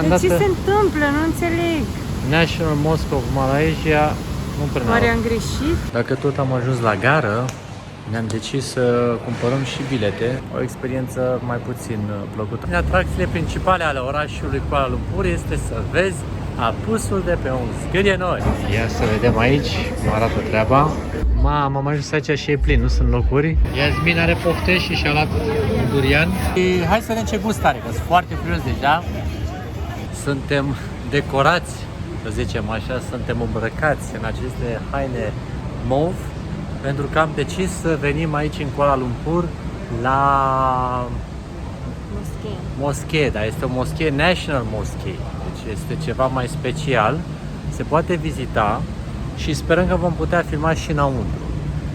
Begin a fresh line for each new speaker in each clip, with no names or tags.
De ce se întâmplă? Nu înțeleg.
National Mosque of Malaysia. Nu prea.
Oare am greșit?
Dacă tot am ajuns la gară, ne-am decis să cumpărăm și bilete. O experiență mai puțin plăcută. Atracțiile principale ale orașului Kuala Lumpur este să vezi apusul de pe un zgârie noi. Ia să vedem aici cum arată treaba. Mamă, am ajuns aici și e plin, nu sunt locuri. Iasmin are pofte și și-a luat un durian. Și hai să vedem ce gust are, că sunt foarte curios deja. Suntem decorați, să zicem așa, suntem îmbrăcați în aceste haine mauve, pentru că am decis să venim aici în Kuala Lumpur la moschee, dar este o moschee National Mosque, deci este ceva mai special, se poate vizita și sperăm că vom putea filma și înăuntru.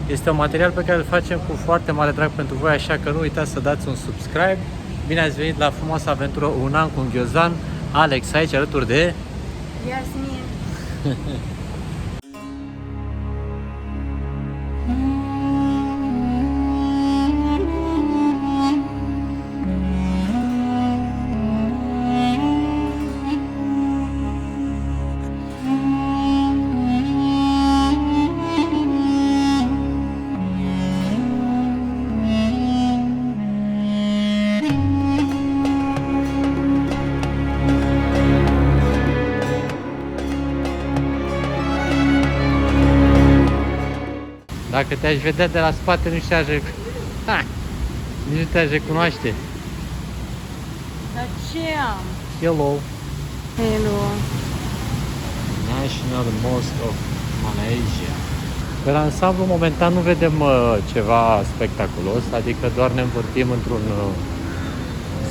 Este un material pe care îl facem cu foarte mare drag pentru voi, așa că nu uitați să dați un subscribe. Bine ați venit la frumoasa aventură Un an cu Ghiozdan. Alex aici alături de
Iasmin.
Dacă te-aș vedea de la spate, nu știu, nici nu te-aș recunoaște.
Dar ce am?
Hello.
Hello.
National Mosque of Malaysia. Pe ansamblu, momentan nu vedem ceva spectaculos, adică doar ne învârtim într-un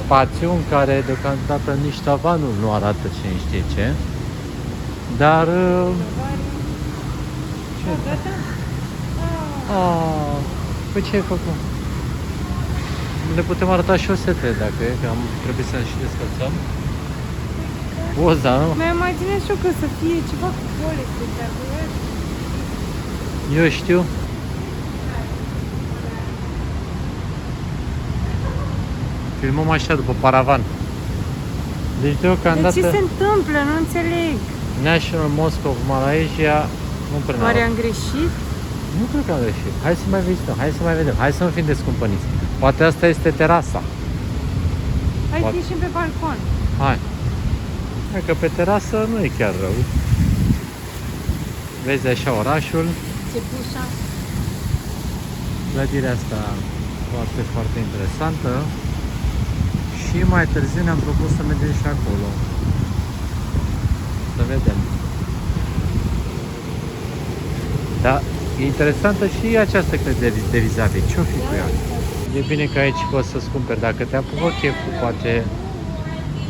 spațiu în care deocamdată nici tavanul nu arată cine știe ce. Dar... ce?
Gata?
Păi ce ai făcut? Le putem arăta șosete dacă e, că am trebuit să ne și descălțăm. Poza, nu?
Mi-am imaginat și eu că să fie ceva cu pole spectaculos.
Eu știu. Filmăm așa după paravan. Deci deocamdată...
De ce se întâmplă? Nu înțeleg.
National Mosque of Malaysia. Nu prea.
Oare am greșit?
Nu cred că am greșit. Hai să mai vizităm, hai să mai vedem. Hai să nu fim descumpăniți. Poate asta este terasa.
Hai să ieșim pe balcon.
Hai. Hai că pe terasă nu e chiar rău. Vezi așa orașul.
Ce pușa.
Clădirea asta foarte, foarte interesantă. Și mai târziu ne-am propus să mergem și acolo. Să vedem. Da, e interesantă și această clădire de vis-a-vis. Ce-o fi cu ea? E bine că aici poți să-ți cumperi. Dacă te apucă cheful, poate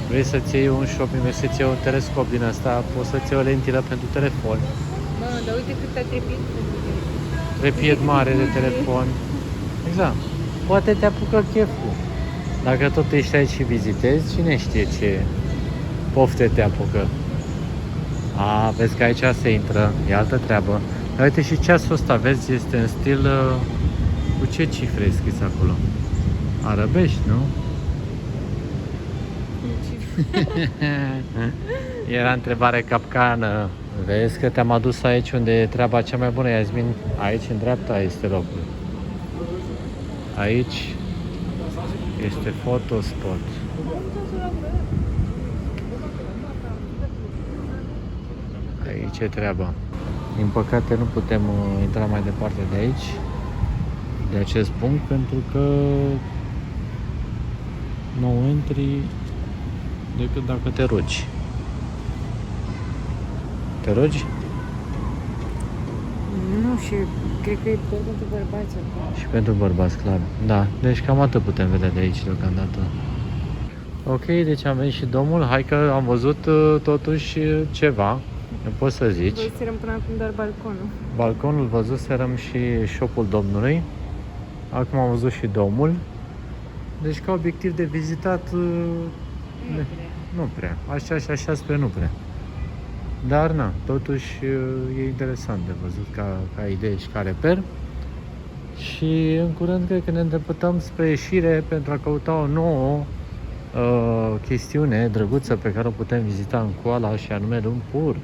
vrei să-ți iei un shopping, vrei să-ți iei un telescop din asta, poți să-ți iei o lentilă pentru telefon.
Mamă, dar uite cât a trepit.
Trepied mare de telefon. Exact. Poate te apucă cheful. Dacă tot ești aici și vizitezi, cine știe ce pofte te apucă. Vezi că aici se intră, e altă treabă. Dar uite și ceasul ăsta, vezi, este în stil... cu ce cifre e scris acolo? Arăbești, nu? Era întrebare capcană. Vezi că te-am adus aici unde e treaba cea mai bună, Iasmin. Aici, în dreapta, este locul. Aici este fotospot. Aici e treaba. Din păcate nu putem intra mai departe de aici, de acest punct, pentru că nu intri decât dacă te rogi. Te rogi?
Nu, și cred că e pentru bărbați acolo.
Și pentru bărbați, clar. Da, deci cam atât putem vedea de aici deocamdată. Ok, deci am venit și domnul. Hai că am văzut totuși ceva. Nu poți să zici.
Văzuserăm până acum doar balconul.
Balconul văzuserăm și shop-ul domnului. Acum am văzut și domnul. Deci ca obiectiv de vizitat nu prea. Așa spre nu prea. Dar na, totuși e interesant de văzut ca idee și ca reper. Și în curând cred că ne îndreptăm spre ieșire pentru a căuta o nouă chestiune drăguță pe care o putem vizita în Kuala și anume Lumpur.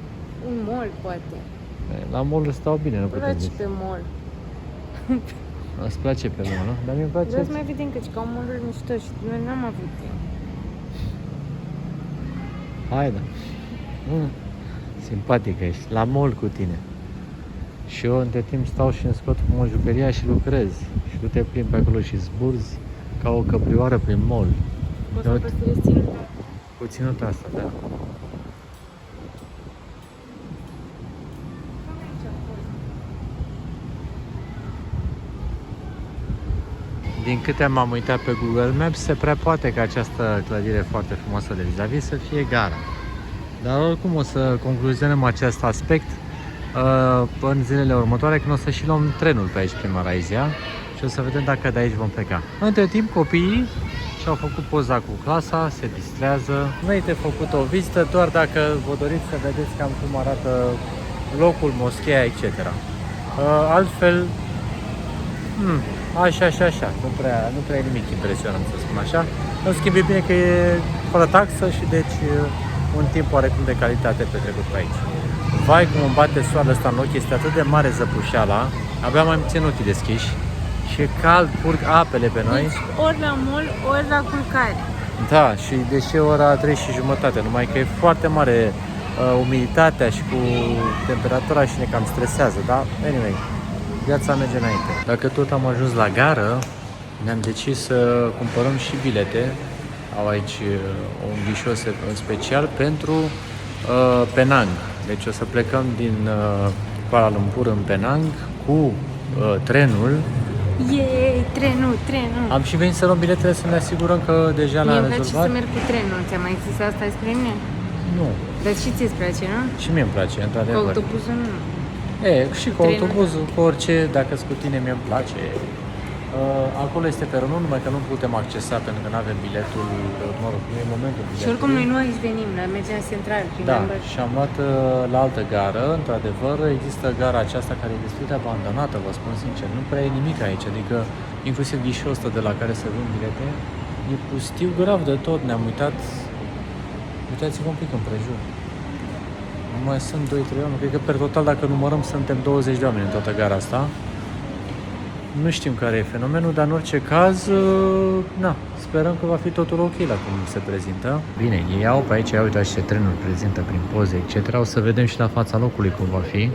Un mall, poate.
La mall stau bine, nu putem
Place
vizita.
pe mall.
Îți place pe mall, nu? Dar mie îmi place.
Vreau să mai vedem că ca un mall mișto și noi n-am avut timp.
Hai, da. Simpatică ești. La mall cu tine. Și eu între timp stau și îmi scot frumos jucăria și lucrez. Și tu te plimbi pe acolo și zburzi ca o căprioară prin mall.
Poți să păstrezi ținutul?
Cu ținuta asta, da. Din câte m-am uitat pe Google Maps, se prea poate ca această clădire foarte frumoasă de vis-a-vis să fie gara. Dar oricum o să concluzionăm acest aspect în zilele următoare, când o să și luăm trenul pe aici prin Malaysia și o să vedem dacă de aici vom pleca. Între timp, copiii și-au făcut poza cu clasa, se distrează. Merită făcut o vizită doar dacă vă doriți să vedeți cam cum arată locul, moscheea, etc. Altfel, așa. Nu prea e nimic impresionant, să spun așa. În schimb, e bine că e fără taxă și deci un timp oarecum de calitate petrecut pe aici. Vai cum îmi bate soarele ăsta în ochi, este atât de mare zăpușeala, abia mai țin ochii deschiși și e cald, curg apele pe noi.
Deci ori la mall, ori la culcare.
Da, și deși e ora 3:30, numai că e foarte mare umiditatea și cu temperatura și ne cam stresează, dar anyway, viața merge înainte. Dacă tot am ajuns la gară, ne-am decis să cumpărăm și bilete. Au aici un ghișeu special pentru Penang. Deci o să plecăm din Kuala Lumpur în Penang cu trenul.
Yay, trenul.
Am și venit să luăm biletele să ne asigurăm că deja l-am rezolvat.
Mie îmi place să merg cu trenul. Ți-am mai zis asta despre mine?
Nu.
Dar și ți-ți place, nu?
Și mie îmi place,
Cu
într-adevăr.
autobuzul nu.
Și cu
Trenul.
autobuzul, cu orice, dacă-s cu tine, mie îmi place. Acolo este peronul, numai că nu putem accesa pentru că nu avem biletul, nu e momentul biletului.
Și oricum noi nu aici venim, noi mergem în central, prin
Da,
Amber.
și am luat la altă gară, într-adevăr, există gara aceasta care e destul de abandonată, vă spun sincer, nu prea e nimic aici, adică inclusiv ghișeul ăsta de la care se vând bilete, e pustiu grav de tot, ne-am uitat, uitați-vă un pic împrejur. Nu mai sunt 2-3 oameni, cred că per total, dacă numărăm, suntem 20 de oameni în toată gara asta. Nu știm care e fenomenul, dar în orice caz, sperăm că va fi totul ok la cum se prezintă. Bine, ei au pe aici, uitați ce trenul prezintă prin poze, etc. O să vedem și la fața locului cum va fi.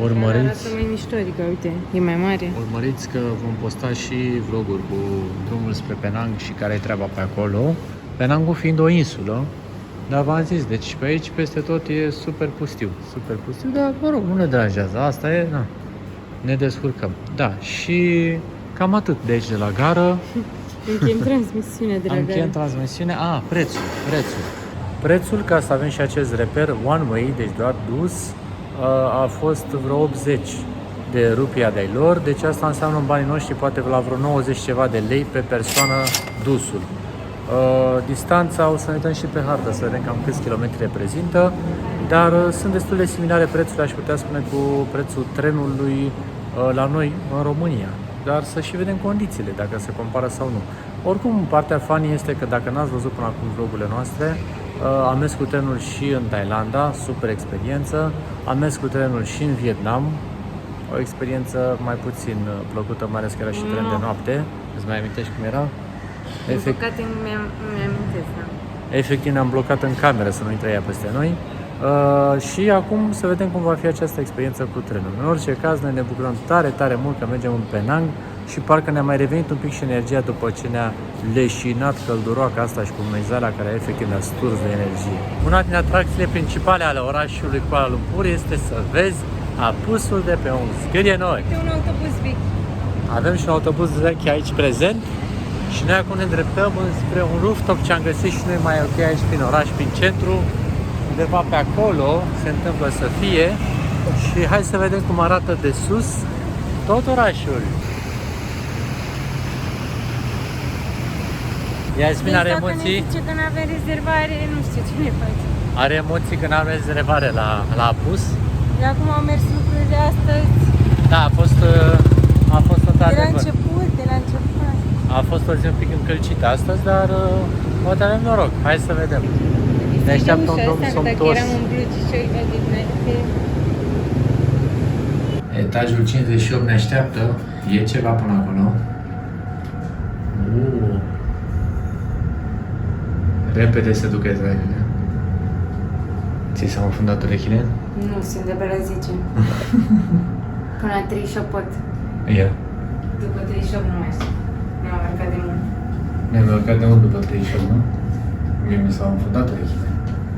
Urmăriți.
Arată mai mișto, adică, uite, e mai mare.
Urmăriți că vom posta și vloguri cu drumul spre Penang și care e treaba pe acolo. Penangul fiind o insulă, dar v-am zis, deci pe aici peste tot e super pustiu, dar mă rog, nu ne deranjează, asta e, ne descurcăm. Da, și cam atât de aici de la gară.
Încheiem transmisiunea de la
Încheiem transmisiunea. Prețul, ca să avem și acest reper, one way, deci doar dus, a fost vreo 80 de rupia de-ai lor, deci asta înseamnă în banii noștri poate la vreo 90 ceva de lei pe persoană dusul. Distanța o să ne uităm și pe hartă să vedem cam câți kilometri reprezintă, dar sunt destul de similare prețurile, aș putea spune, cu prețul trenului la noi în România, dar să și vedem condițiile, dacă se compară sau nu. Oricum, partea funny este că dacă n-ați văzut până acum vlogurile noastre, am mers cu trenul și în Thailanda, super experiență, am mers cu trenul și în Vietnam, o experiență mai puțin plăcută, mai ales că era și tren de noapte. Îți mai amintești cum era? Efectiv ne-am blocat în cameră să nu intre ea peste noi. Și acum să vedem cum va fi această experiență cu trenul. În orice caz, noi ne bucurăm tare mult că mergem în Penang și parcă ne-a mai revenit un pic și energia după ce ne-a leșinat călduroaca asta și cu mezala care efectiv ne-a sturs de energie. Una din atracțiile principale ale orașului Kuala Lumpur este să vezi apusul de pe un zgârie noi.
Este un autobuz vechi.
Avem și un autobuz vechi aici prezent. Și noi acum ne îndreptăm spre un rooftop ce am găsit și noi mai ok aici prin oraș, prin centru. Undeva pe acolo se întâmplă să fie. Și hai să vedem cum arată de sus tot orașul. Iasmin are emoții.
Dacă ne zice că nu avem rezervare, nu știu ce ne face.
Are emoții că n-am rezervare la apus.
De acum au mers lucrurile astăzi.
Da, a fost
de la început.
A fost o zi un pic încălcită astăzi, dar Poate avem noroc, hai să vedem. Ne așteaptă un domn somptuos.
Eram în blugi și
Etajul 58 ne așteaptă. E ceva până acolo. Repede se ducă Israelile. Ți s-au înfundat urechile?
Nu, sunt de pe la 10. Până la 38 pot.
Ia.
După 38 nu mai știu. Nu am urcat de mult.
Mi-am urcat de mult după 38, nu? Mie mi s-au înfundat urechile.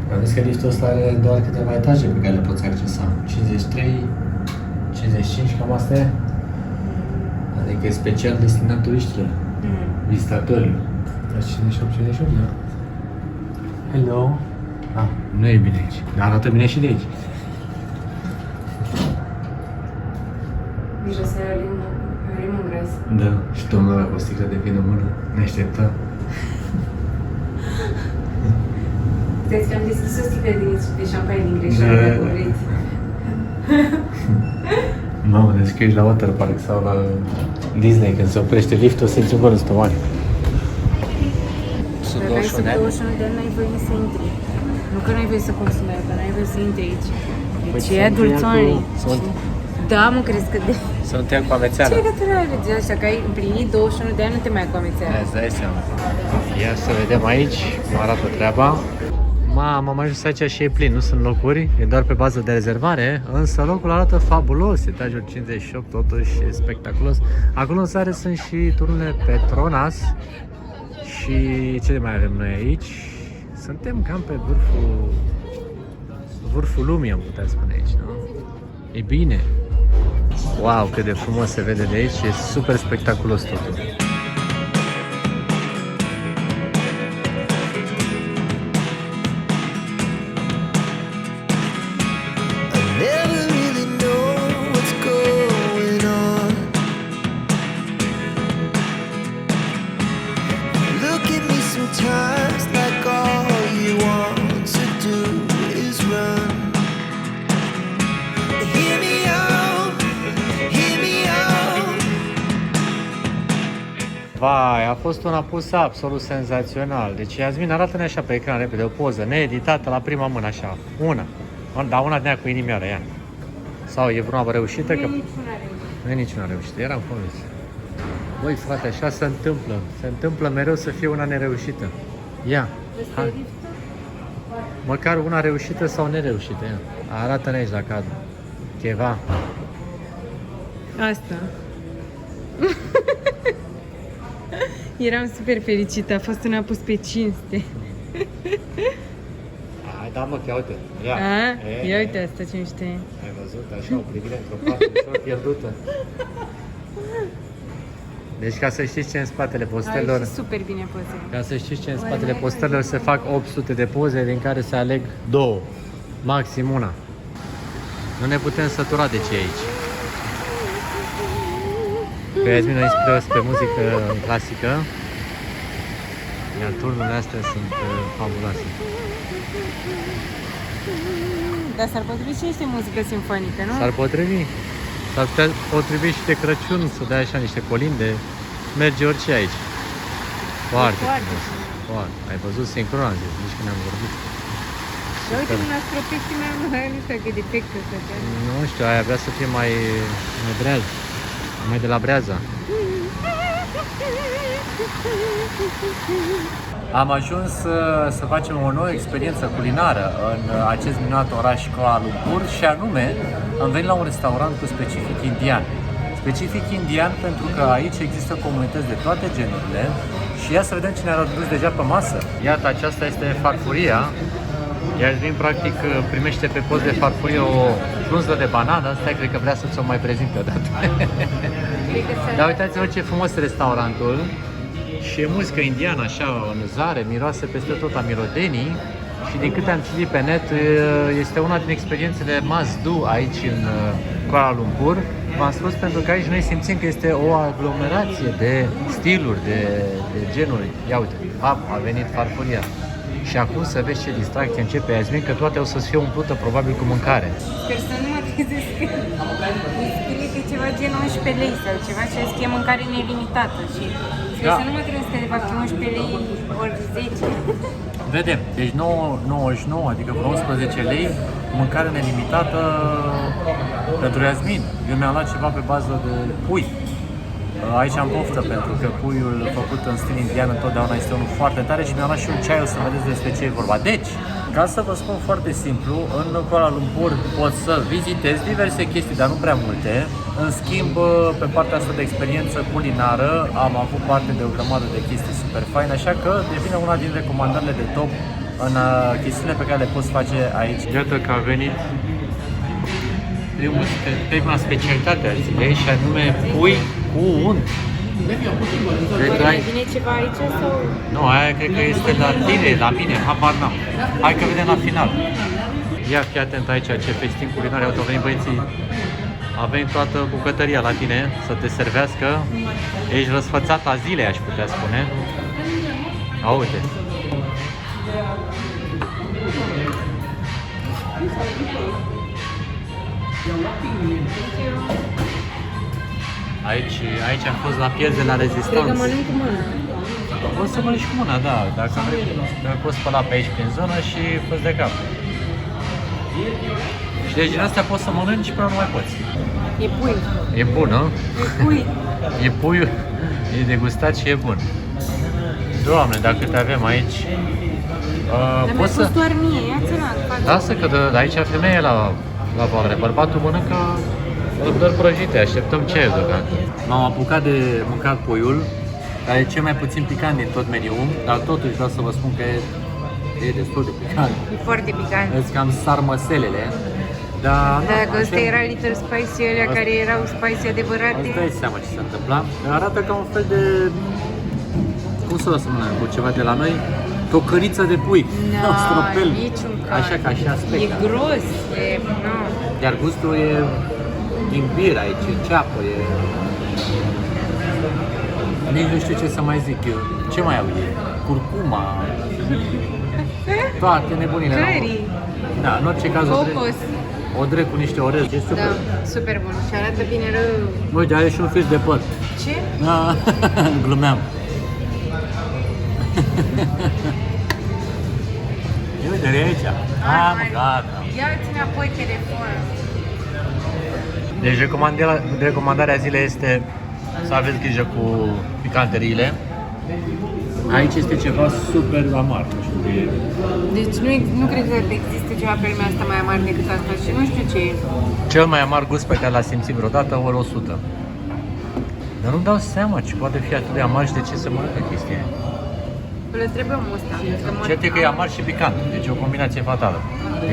Vedeți că liftul ăsta are doar câteva etaje pe care le poți accesa. 53, 55, cam asta e? Adică e special destinat turiștilor, vizitatorilor. 58, 58, da. Hello. Ah, nu e bine aici. Dar arată bine și de aici.
Miroase limon gras.
Da. Și domnul ăla cu o sticlă de vin în mână ne așteptă.
Uitați că am deschis o sticlă de șampanie din greșeală de acurit.
Mamă, deci că ești la Water Park sau la Disney când se oprește liftul, simți un gol în stomac.
Dacă ai sub 21 de ani, n-ai voie să intri. Nu că n-ai voie să consumi, că n-ai voie să intri aici. Deci e adults only. Da, mă, crezi că de...
Sunt eu cu amețeală.
Ce legătură are de așa că ai împlinit 21 de ani, nu te mai cu amețeală?
Îți dai seama. Ia să vedem aici cum arată treaba. Mamă, am ajuns aici și e plin, nu sunt locuri, e doar pe bază de rezervare, însă locul arată fabulos, etajul 58 totuși e spectaculos. Acolo în sare sunt și tururile Petronas și ce mai avem noi aici? Suntem cam pe vârful lumii, am putea spune aici, nu? E bine! Wow, cât de frumos se vede de aici, e super spectaculos totul. Vai, a fost una pusă absolut senzațional. Deci Iasmin, arată-ne așa pe ecran repede o poză needitată la prima mână așa. Una. Dar una de aia cu inimioară, ia. Sau e vreuna reușită? Că... Nu e niciuna reușită, eram convins. Băi, frate, așa se întâmplă. Se întâmplă mereu să fie una nereușită. Ia. Hai. Măcar una reușită sau nereușită, ia. Arată-ne aici la cadru. Ceva.
Asta. Eram super fericită, a fost una pus pe cinste.
Hai, da mă, că uite. Ia.
Ia uite asta ce miște.
Ai văzut? Așa, o privire într-o parte, ușor pierdută. Deci ca să știți ce în spatele postelor...
Ai, super bine poze.
Ca să știți ce în spatele postelor se fac 800 de poze, din care se aleg 2. Maxim una. Nu ne putem sătura de ce e aici. Pe Iasmin o inspirăm pe muzică clasică, iar turnurile astea sunt fabuloase.
Dar s-ar potrivi și niște muzică simfonică, nu?
S-ar potrivi. S-ar putea potrivi și de Crăciun, să dai așa niște colinde. Merge orice aici. Foarte frumos. Foarte. Ai văzut sincron, am zis, nici când am vorbit.
Și uite, un astropicii mai nu știu că e defectă să te...
Nu știu, aia vrea să fie mai breaz. Mai de la breaza. Am ajuns să facem o nouă experiență culinară în acest minunat oraș Kuala Lumpur și anume am venit la un restaurant cu specific indian. Specific indian pentru că aici există comunități de toate genurile și ia să vedem ce ne-a adus deja pe masă. Iată, aceasta este farfuria. Iar vin practic primește pe post de farfurie o frunză de banană, asta cred că vrea să ți-o mai prezinte odată. Dar uitați-vă ce frumos e restaurantul și e muzică indiană așa în zare, miroase peste tot a mirodenii și din câte am citit pe net este una din experiențele must do aici în Kuala Lumpur. V-am spus pentru că aici noi simțim că este o aglomerație de stiluri, de genuri. Ia uite, a venit farfuria. Și acum să vezi ce distracție începe Iasmin, că toate o să fie umplute probabil cu mâncare.
Sper să nu mă trezesc că scrie că ceva gen 11 lei sau ceva și scrie mâncare nelimitată și Deci să nu mă trebuie să de fapt 11 lei ori 10.
Vedem. Deci 9,99, adică vreo 11 lei, mâncare nelimitată pentru Iasmin. Eu mi-am luat ceva pe bază de pui. Aici am poftă pentru că puiul făcut în stil indian întotdeauna este unul foarte tare și mi-am luat și un ceai, o să vedeți despre ce e vorba. Deci, ca să vă spun foarte simplu, în Kuala Lumpur pot să vizitez diverse chestii, dar nu prea multe. În schimb, pe partea asta de experiență culinară am avut parte de o grămadă de chestii super faine, așa că devine una din recomandările de top în chestiile pe care le poți face aici. Iată că a venit prima specialitate a zilei și anume pui cu unt.
Mai vine ceva aici sau?
Nu, aia cred că este la tine, la mine, habar n-am. Hai că vedem la final. Ia fi atent aici ce festin culinar, au venit băieții. A venit toată bucătăria la tine să te servească. Ești răsfățat a zilei, aș putea spune. Uite. Aici am fost la pies de la rezistanță.
Cred că mănânc cu mâna.
Poți să mănânci cu mâna, da. Dacă nu poți spăla pe aici prin zonă și fă-ți de cap. Și deci din astea poți să mănânci și până nu mai poți.
E pui.
E bun, nu?
E pui.
E puiul, e degustat și e bun. Doamne, dacă te avem aici...
Dar mi-a fost doar mie, ia-ți la.
Lasă că de aici femeia e la pavre. Bărbatul mănâncă răbdări prăjite, așteptăm ceaiul deocamdată. M-am apucat de mâncat puiul, care e cel mai puțin picant din tot meniul, dar totuși vreau să vă spun că e destul de picant.
E foarte picant.
Îți cam sar măselele. Dar
dacă ăsta era Little Spicy, alea care erau spicy adevărate.
Îți dai seama ce se întâmpla. Arată ca un fel de... Cum să o rămână cu ceva de la noi? Tocăriță de pui.
No,
stropel.
Niciun caz.
Așa ca și aspect.
E gros, e... No.
Iar gustul e imbir aici, e ceapă, e... Nici nu știu ce să mai zic eu. Ce mai au ei? Curcuma. Toate nebunile.
Curry.
Da, în orice caz o drept cu niște orez. E super.
Da, super bun. Și arată bine rău.
Uite, are și un fiș de păr.
Ce?
Glumeam. Uite, e aici. Am, gata.
Ia-ți înapoi telefonul.
Deci recomandarea zilei este să aveți grijă cu picanteriile. Aici este ceva super amar.
Deci nu cred că există ceva pe lumea asta mai amar decât asta și nu știu ce e.
Cel mai amar gust pe care l-a simțit vreodată, ori 100. Dar nu dau seama ce poate fi atât de amar și de ce se mănâncă chestia aia.
Le trebuie omul ăsta.
Cert e că e amar și picant, deci e o combinație fatală.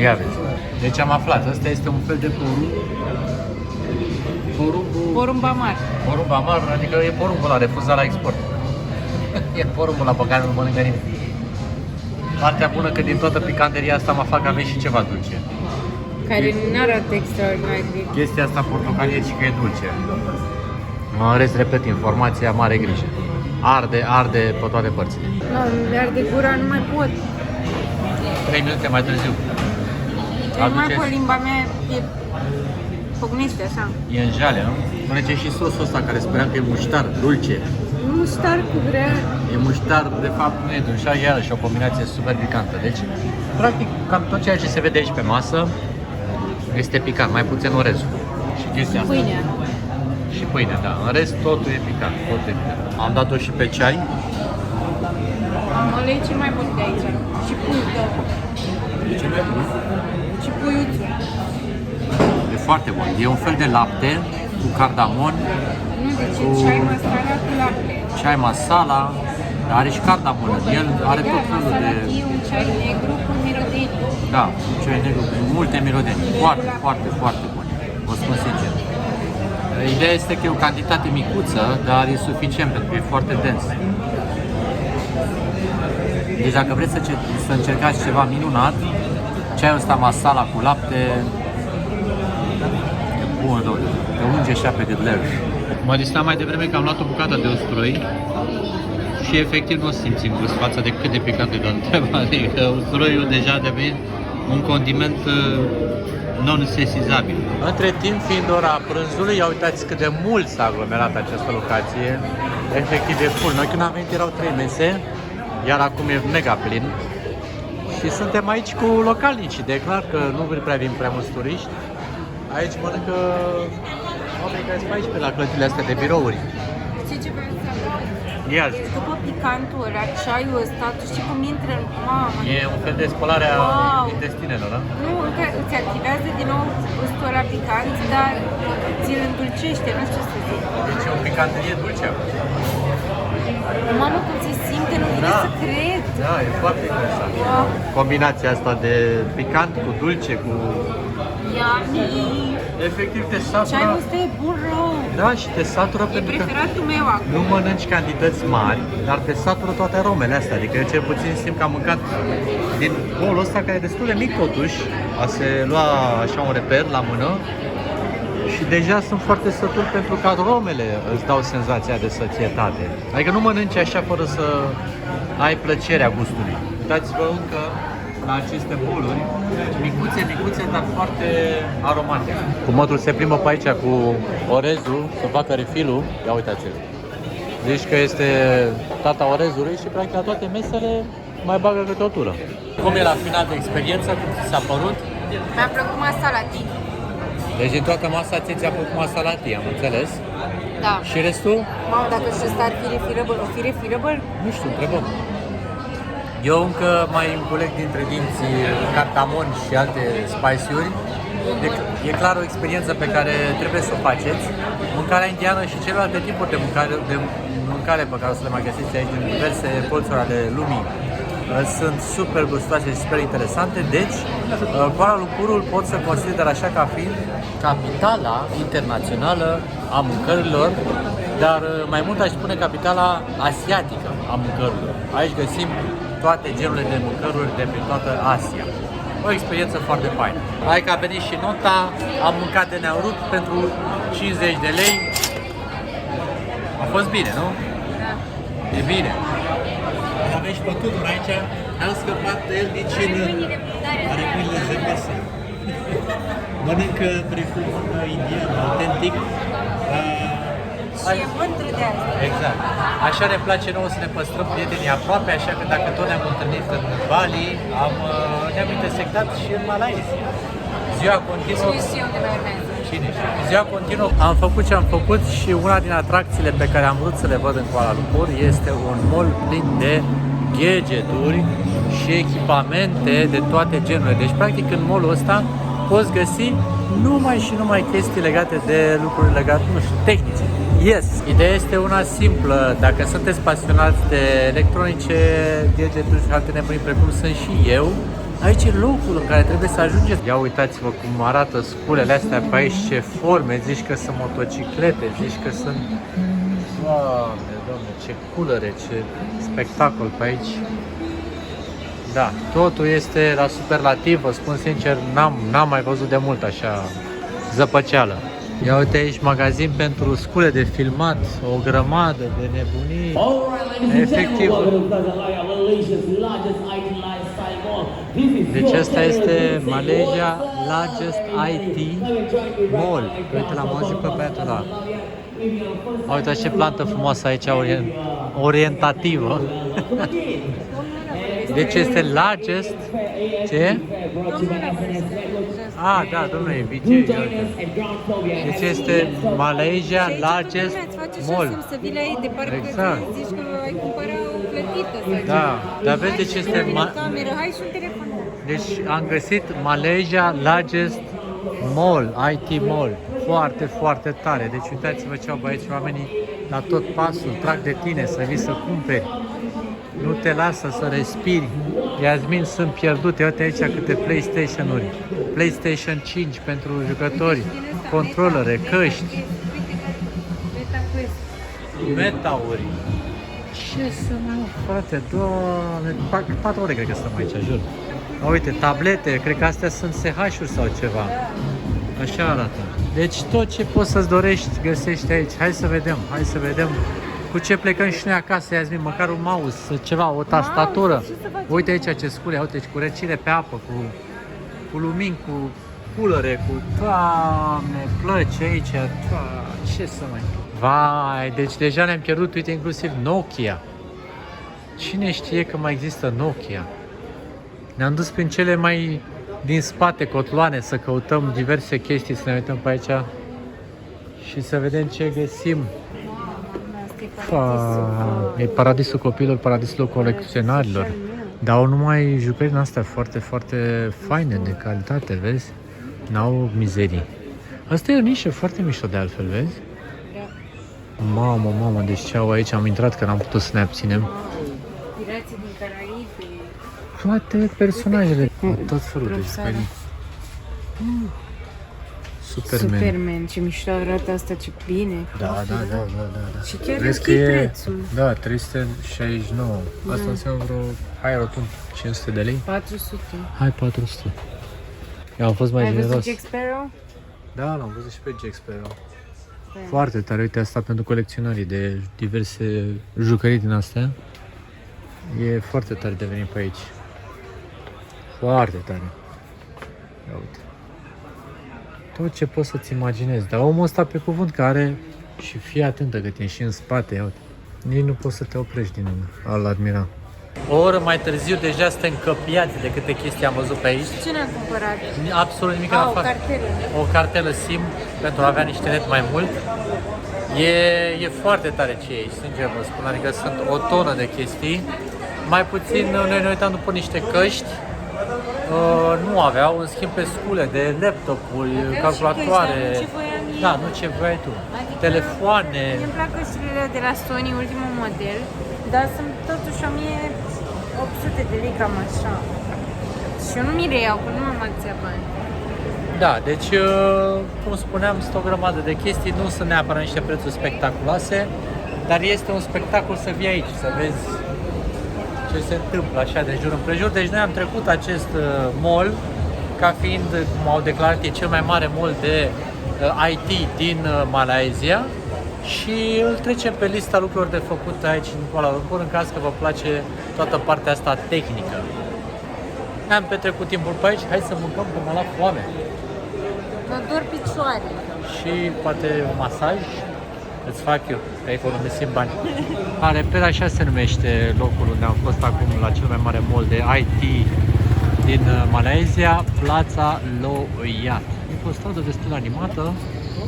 Ia vezi. Deci am aflat, ăsta este un fel de porumb.
Porumb amar.
Porumb amar, adică e porumbul ăla refuzat la export. E porumbul ăla pe care nu mănâncă nimeni. Partea bună că din toată picanteria asta mă fac avea și ceva dulce.
Care nu arată extraordinar de...
Chestia asta portocalie și că e dulce. În rest, repet, informația, mare grijă. Arde pe toate părțile.
Nu, îmi arde gura, nu mai pot.
3 minute mai târziu.
Nu mai pot, limba mea e... pocnește așa.
E în jale, nu? Spune-ce și sosul ăsta care speram că e muștar, dulce.
Muștar cu grea.
E muștar, de fapt nu e dulce, iarăși o combinație super picantă. Deci, practic, cam tot ceea ce se vede aici pe masă este picant, mai puțin orezul. Și chestia asta.
Pâinea.
Și pâine, da. În rest, totul e picant. Am dat-o și pe ceai.
Ăla e cel mai bun de aici. Și puiul, da.
E ce mai bun?
Și puiuțul.
E foarte bun. E un fel de lapte cu cardamon.
Nu, deci e ceai masala cu lapte.
Ceai masala. Are și cardamon. El are tot felul de...
E un ceai negru cu mirodeni.
Da, un ceai negru cu multe mirodeni. Foarte, foarte, foarte bun. Vă spun sincer. Ideea este că e o cantitate micuță, dar e suficient pentru că e foarte dens. Deci dacă vreți să încercați ceva minunat, ceaiul ăsta masala cu lapte e bun, doamne. Te unge așa pe gâdler. Mă distram mai devreme că am luat o bucată de usturoi și efectiv nu simțim gust față de cât de picant e de întreabă. Adică usturoiul deja a devenit un condiment non-sesizabil. Între timp, fiind ora prânzului, ia uitați cât de mult s-a aglomerat această locație. Efectiv e full. Noi când am venit erau 3 mese, iar acum e mega plin. Și suntem aici cu localnicii, de clar că nu prea vin prea mulți turiști. Aici mănâncă oamenii care sunt aici pe la clădirile astea de birouri.
Știi ce vreau să fac?
Ia zi.
Deci după picantul ăla, ceaiul ăsta, tu știi cum intră în mamă?
E un fel de spălare a
Wow.
intestinelor, da?
Nu, încă îți activează din nou gustul ăla picant, dar ți-l îndulcește, nu știu ce să zic.
Deci e o picanterie dulce.
Mamă, cum se simte, nu vine să cred.
Da, e foarte interesant.
Wow.
Combinația asta de picant cu dulce, cu...
Yummy.
Efectiv te satură.
Ceaiul ăsta e bun rău.
Da, și te satură
E
pentru că
preferatul meu acum.
nu mănânci cantități mari, dar te satură toate aromele astea. Adică eu cel puțin simt că am mâncat din bolul ăsta care e destul de mic totuși, a se lua așa un reper la mână. Și deja sunt foarte sătul pentru că aromele îți dau senzația de sățietate. Adică nu mănânci așa fără să ai plăcerea gustului. Uitați-vă încă la aceste boluri, micuțe, dar foarte aromate. Cumotul se plimbă pe aici cu orezul să facă refilul. Ia uitați-l. Zici că este tata orezului și practic la toate mesele mai bagă câte o tură. Cum e la final de experiență? Cum ți s-a părut?
Mi-a plăcut masa la tine.
Deci din toată masa ți-a plăcut masa la tine, am înțeles?
Da.
Și restul?
Mamă, dacă știu să ar fi refillable, o fi refillable?
Nu știu, întrebăm. Eu încă mai înculeg dintre dinți cartamon și alte spice-uri. E clar o experiență pe care trebuie să o faceți. Mâncarea indiană și celelalte tipuri de mâncare pe care o să le mai găsiți aici din diverse colțuri ale lumii sunt super gustoase și super interesante. Deci, Kuala Lumpurul pot să consider așa ca fiind capitala internațională a mâncărilor, dar mai mult aș spune capitala asiatică a mâncărilor. Aici găsim toate genurile de mâncăruri de pe toată Asia. O experiență foarte faină. Hai că a venit și nota, am mâncat de ne-au rupt pentru 50 de lei. A fost bine, nu?
Da.
E bine. Avem și pe Tudor aici, am scăpat el nici în... Are mâinile zămese. Mănâncă prefum indian, autentic.
Și e mândru de asta.
Exact. Așa ne place nouă să ne păstrăm prietenii aproape, așa că dacă tot ne-am întâlnit în Bali, ne-am intersectat și în Malaysia. Ziua continuă.
Și unde mai urmează.
Cine știe? Ziua continuă. Am făcut ce am făcut și una din atracțiile pe care am vrut să le văd în Kuala Lumpur este un mall plin de gadgeturi și echipamente de toate genurile. Deci, practic, în mall-ul ăsta poți găsi numai chestii legate de lucruri legate, nu știu, tehnice. Yes! Ideea este una simplă. Dacă sunteți pasionați de electronice, gadgeturi și alte nebunii precum sunt și eu, aici e locul în care trebuie să ajungeți. Ia uitați-vă cum arată sculele astea pe aici, ce forme, zici că sunt motociclete, zici că sunt... Doamne, ce culere, ce spectacol pe aici. Da, totul este la superlativ, vă spun sincer, n-am mai văzut de mult așa zăpăceală. Ia uite aici magazin pentru scule de filmat, o grămadă de nebunii. Efectiv. Deci asta este Malaysia largest IT mall. Uite, l-am auzit pe băiatul ăla. Uite ce plantă frumoasă aici, orientativă. Deci este largest... Ce? Ah, da, domnule, e VJ. Deci este Malaysia largest mall.
Să vii la ei de parcă
exact.
Zici că ai cumpăra o plătită sau
da, dar vezi de ce este...
cameră, hai și un telefon.
Deci am găsit Malaysia largest mall, IT mall. Foarte, foarte tare. Deci uitați-vă ce au aici oamenii la tot pasul, trag de tine să vii să cumperi. Nu te lasă să respiri. Iasmin, sunt pierdute. Uite aici câte PlayStation-uri. PlayStation 5 pentru jucători, controlere, căști. Meta-uri. Ce să mă, frate, doamne, 4 ore cred că stăm aici, jur. Uite, tablete, cred că astea sunt SH-uri sau ceva. Așa arată. Deci tot ce poți să-ți dorești găsești aici. Hai să vedem cu ce plecăm și noi acasă, Iasmin, măcar un mouse, ceva, o tastatură. Uite aici ce scule, uite, cu răcire pe apă, cu cu lumini, cu culere, cu... Doamne, plăce aici, ce să mai... Vai, deci deja ne-am pierdut, uite, inclusiv Nokia. Cine știe că mai există Nokia? Ne-am dus prin cele mai din spate cotloane să căutăm diverse chestii, să ne uităm pe aici și să vedem ce găsim. E paradisul copilor, paradisul colecționarilor. Dar au numai jucării din astea foarte, foarte faine, de calitate, vezi? N-au mizerii. Asta e o nișă foarte mișto de altfel, vezi? Mamă, deci ce au aici? Am intrat că n-am putut să ne abținem.
Pirații din Caraibe.
Toate personajele, tot felul de jucării.
Superman, ce mișto arată asta, ce bine.
Da.
Și chiar
Vezi
ok
că e,
prețul.
da, 369. Asta înseamnă vreo, hai rotund, 500 de lei?
400.
Hai, 400. Eu am fost mai
Ai
generos.
văzut Jack Sparrow?
Da, l-am văzut și pe Jack Sparrow. Foarte tare, uite asta pentru colecționarii de diverse jucării din astea. E foarte tare de venit pe aici. Foarte tare. Ia uite. Tot ce poți să-ți imaginezi. Dar omul ăsta pe cuvânt că are și fii atentă că te și în spate, ia uite. Nici nu poți să te oprești din a-l admira. O oră mai târziu deja suntem încăpiați de câte chestii am văzut pe aici.
Ce ne-am cumpărat?
Absolut nimic în afară.
O cartelă.
O cartelă SIM pentru a avea niște net mai mult. E foarte tare ce e aici, sincer vă spun, adică sunt o tonă de chestii. Mai puțin noi ne uitam după niște căști. Nu aveau, în schimb pe scule de laptopuri, calculatoare. Da, nu ce voiai tu.
Adică,
telefoane.
Îmi plac căștile de la Sony, ultimul model, dar sunt totuși 1800 de lei, cam așa. Și eu nu mi le iau, că nu am atâția bani.
Da, deci, cum spuneam, sunt o grămadă de chestii, nu sunt neapărat niște prețuri spectaculoase, dar este un spectacol să vii aici, să vezi ce se întâmplă așa de jur împrejur. Deci noi am trecut acest mall ca fiind, cum au declarat, e cel mai mare mall de IT din Malaysia și îl trecem pe lista lucrurilor de făcut aici în Kuala Lumpur în caz că vă place toată partea asta tehnică. Am petrecut timpul pe aici, hai să mâncăm că m-a luat foame.
Mă dor picioare.
Și poate un masaj îți fac eu, că economisim bani. Reper, așa se numește locul unde am fost acum la cel mai mare mall de IT din Malaysia, Plaza Loyat. E pe o stradă destul animată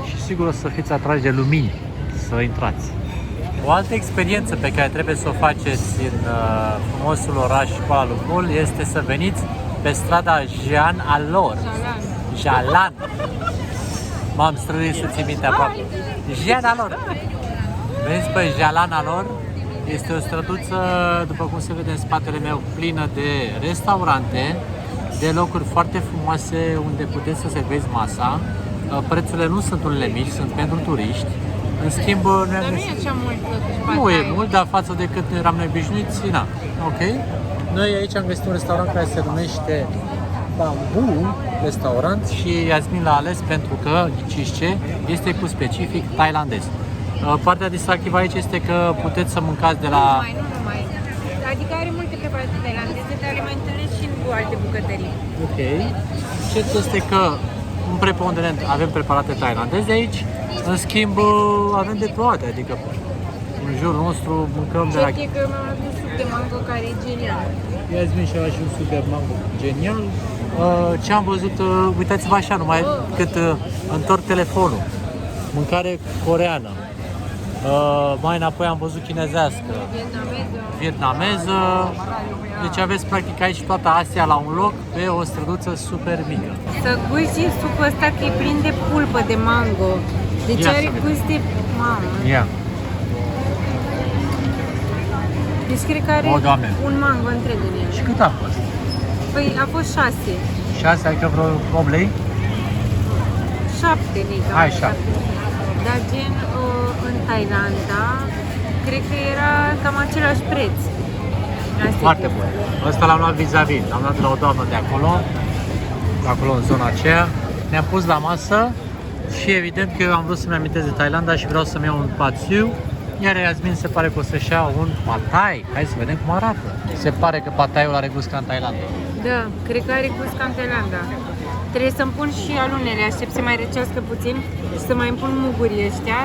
și sigur o să fiți atrași de lumini să intrați. O altă experiență pe care trebuie să o faceți în frumosul oraș Kuala Lumpur este să veniți pe strada Jean Alor. Jalan. M-am străduit să ții minte aproape. Jean Alor. Vezi pe Jalan Alor? Este o străduță, după cum se vede în spatele meu, plină de restaurante, de locuri foarte frumoase unde puteți să servezi masa. Prețurile nu sunt unele mici, sunt pentru turiști. În schimb,
dar nu e așa mult totuși.
Nu e mult, dar față de cât eram noi obișnuiți, na. Ok. Noi aici am găsit un restaurant care se numește Bamboo Restaurant și Yasmin l-a ales pentru că, ghiciți ce, este cu specific thailandez. Partea distractivă aici este că puteți să mâncați de la...
Nu numai. Adică are multe preparate thailandeze, dar le mai întâlnesc și în alte bucătării.
Ok. Ce este că, în preponderent, avem preparate thailandeze aici, în schimb, avem de toate, adică în jurul nostru mâncăm de la...
Ce că mi-am adus suc de mango care e genial.
Yasmin și-a luat și un suc de mango genial. Ce am văzut, uitați-vă așa, numai cât întorc telefonul. Mâncare coreană. Mai înapoi am văzut chinezească. Vietnameză. Deci aveți practic aici toată Asia la un loc, pe o străduță super mică.
Să gusti sucul ăsta că e plin de pulpă de mango. Deci are gust de mamă.
Ia.
Deci cred că are un mango întreg în el.
Și cât a fost?
Păi a fost 6.
6, adică vreo 8 lei?
7 lei.
Hai, 7.
Dar gen în Thailanda, cred că era cam același preț.
Foarte bun. Ăsta l-am luat vis-a-vis. L-am luat de la o doamnă de acolo în zona aceea. Ne-am pus la masă și evident că eu am vrut să-mi amintesc de Thailanda și vreau să-mi iau un pad siu. Iar Yasmin se pare că o să-și ia un pad thai. Hai să vedem cum arată. Se pare că pad thai-ul are gust ca în Thailanda.
Da, cred că are gust ca în Thailanda. Trebuie să-mi pun și alunele, aștept să mai răcească puțin și să mai îmi pun mugurii ăștia.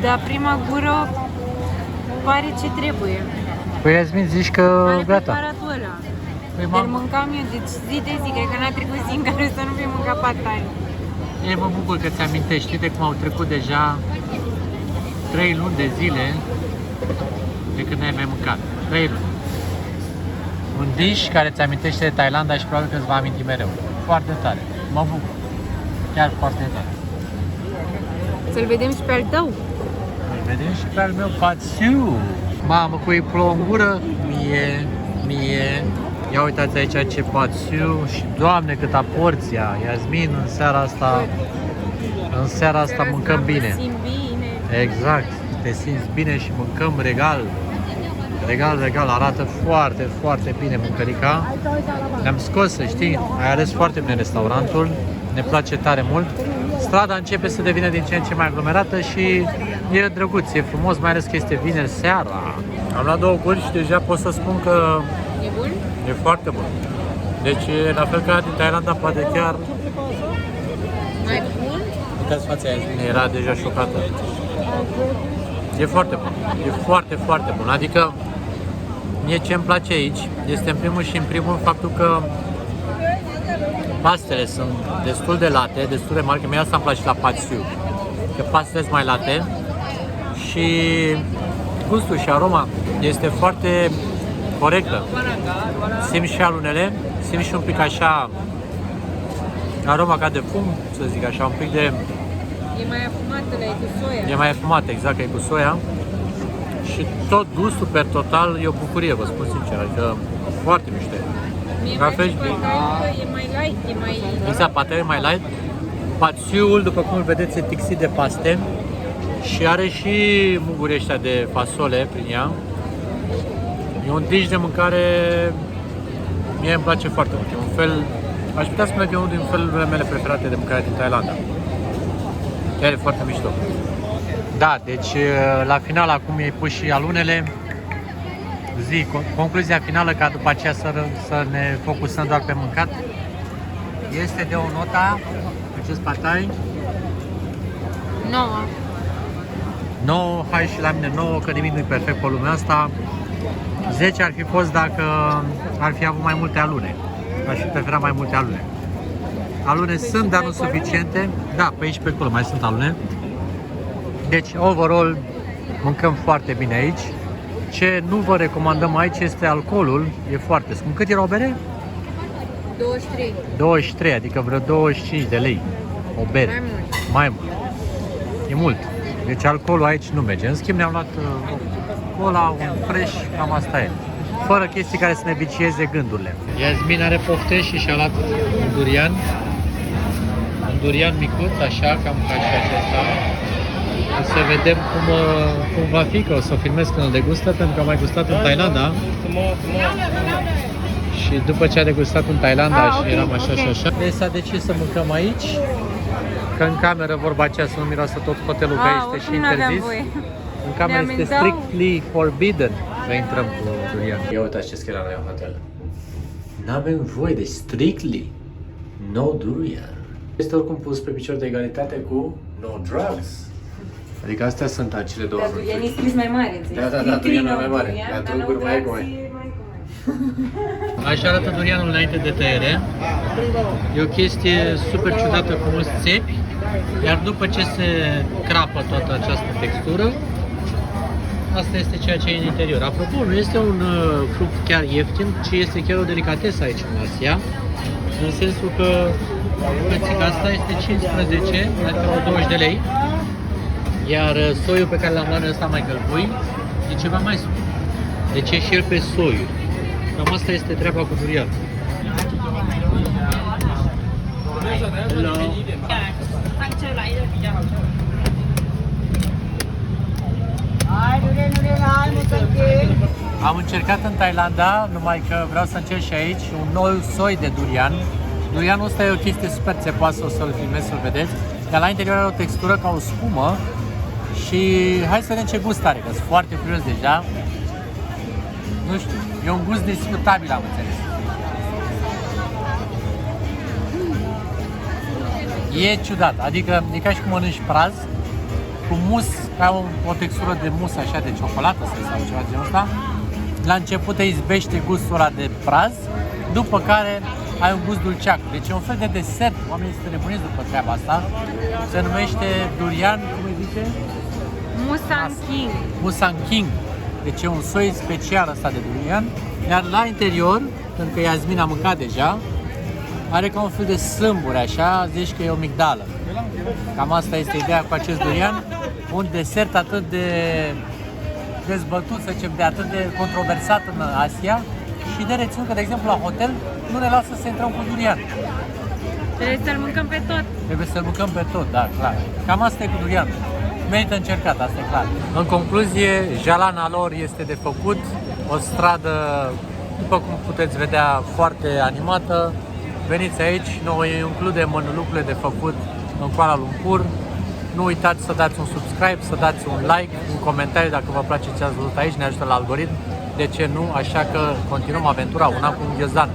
Dar prima gură pare ce trebuie.
Păi Iasmin, zici că
are
gata.
preparatul ăla.
Păi,
Îl mâncam eu, deci zi de zi, cred că n-a trecut zi în care să nu fi mâncat pad thai.
Eu mă bucur că ți amintești, știi de cum au trecut deja 3 luni de zile de când n-ai mai mâncat. 3 luni. Un dish care ți amintește de Thailanda și probabil că îți va aminti mereu. Foarte tare. Mă bucur. Chiar foarte tare.
Să-l vedem și pe al tău.
Îl vedem și pe al meu pad siu. Mamă, cu ei plouă în gură. Mie. Ia uitați aici ce pad siu și Doamne câta porția. Iasmin, în seara asta mâncăm bine. Exact. Te simți bine și mâncăm regal. Regal, arată foarte, foarte bine mâncărica. Ne-am scos, să știi, ai ales foarte bine restaurantul, ne place tare mult. Strada începe să devină din ce în ce mai aglomerată și e drăguț, e frumos, mai ales că este vineri seara. Am luat 2 guri și deja pot să spun că
E bun?
e foarte bun. Deci e la fel ca din Thailanda, poate chiar...
Mai bun?
Uitați fața aia, era deja șocată. E foarte bun, e foarte, foarte bun. Adică, mie ce îmi place aici este în primul faptul că pastele sunt destul de late, destul de mari, că mie asta îmi place la pad siu. Că pastele sunt mai late și gustul și aroma este foarte corectă. Simți și alunele, simți și un pic așa aroma ca de fum, să zic așa, un pic de...
E mai afumată, e cu soia.
E mai afumată, exact, că e cu soia. Și tot gustul per total e o bucurie, vă spun sincer, adică foarte miște.
Mie mai place e mai light, e mai...
Exact, pad thai e mai light. Pad siu-ul, după cum îl vedeți, e tixit de paste și are și muguri ăștia de fasole prin ea. E un dish de mâncare, mie îmi place foarte mult. E un fel, aș putea spune că e unul din felurile mele preferate de mâncare din Thailanda. Chiar e foarte mișto. Da, deci la final acum i-ai pus și alunele. Concluzia finală, ca după aceea să ne focusăm doar pe mâncat, este de o nota, acest pad thai?
9.
9, hai și la mine 9, că nimic nu-i perfect pe lumea asta. 10 ar fi fost dacă ar fi avut mai multe alune. Aș fi preferat mai multe alune. Alune sunt, dar nu suficiente. Da, pe aici pe acolo mai sunt alune. Deci, overall, mâncăm foarte bine aici. Ce nu vă recomandăm aici este alcoolul. E foarte scump. Cât era o bere?
23.
23, adică vreo 25 de lei. O bere.
Mai mult.
Mai mult. E mult. Deci alcoolul aici nu merge. În schimb ne-am luat cola, un fresh, cam asta e. Fără chestii care să ne vicieze gândurile. Iasmin are pofte și și-a luat un durian. Un durian micuț, așa, cam ca și acesta. O să vedem cum va fi, că o să o filmez când îl degustă, pentru că am mai gustat în Thailanda. Și după ce a degustat în Thailanda și eram așa și așa, deci s-a decis să mâncăm aici. Că în cameră, vorba aceea, să nu miroasă tot hotelul, că este și interzis. În cameră este strictly forbidden să intrăm cu durian. Ia uitați ce scrie la noi în hotel. N-avem voie, deci strictly no durian. Este oricum pus pe picior de egalitate cu no drugs. Adică astea sunt acele două.
Dar durian e scris mai mare, înțelegi?
Da, durianul e mai mare. Dar druguri mai egoe. Așa arată durianul înainte de tăiere. E o chestie super ciudată cu mulți țepi. Iar după ce se crapă toată această textură, asta este ceea ce e în interior. Apropo, nu este un fruct chiar ieftin, ci este chiar o delicatesă aici în Asia. În sensul că pățica asta este 15, adică 20 de lei. Iar soiul pe care l-am luat ăsta mai gălbui e ceva mai scump. Deci e și el pe soiuri. Cam asta este treaba cu durian. Hello. Am încercat în Thailanda, numai că vreau să încerc și aici un nou soi de durian. Durianul ăsta e o chestie super țepoasă, o să-l filmez să-l vedeți. Iar la interior are o textură ca o spumă. Și hai să vedem ce gust are, că sunt foarte curios deja. Nu știu, e un gust discutabil, am înțeles. E ciudat, adică e ca și cum mănânci praz cu mus, ca o textură de mus așa de ciocolată sau ceva de genul ăsta. La început te izbește gustul ăla de praz, după care ai un gust dulceac. Deci e un fel de desert, oamenii se nebunesc după treaba asta. Se numește durian, cum îi zice?
Musang King.
Musang King. Deci e un soi special ăsta de durian. Iar la interior, pentru că Iasmin a mâncat deja, are ca un fel de sâmbure așa, zici că e o migdală. Cam asta este ideea cu acest durian. Un desert atât de dezbătut, să zicem, de atât de controversat în Asia și de reținut că, de exemplu, la hotel nu ne lasă să intrăm cu durian.
Trebuie să-l mâncăm pe tot.
Trebuie să-l mâncăm pe tot, da, clar. Cam asta e cu durian. Merită încercat, asta e clar. În concluzie, jalana lor este de făcut, o stradă, după cum puteți vedea, foarte animată. Veniți aici, noi includem în lucrurile de făcut în Kuala Lumpur. Nu uitați să dați un subscribe, să dați un like, un comentariu dacă vă place ce ați văzut aici, ne ajută la algoritm. De ce nu? Așa că continuăm aventura, una cu un ghiozdan.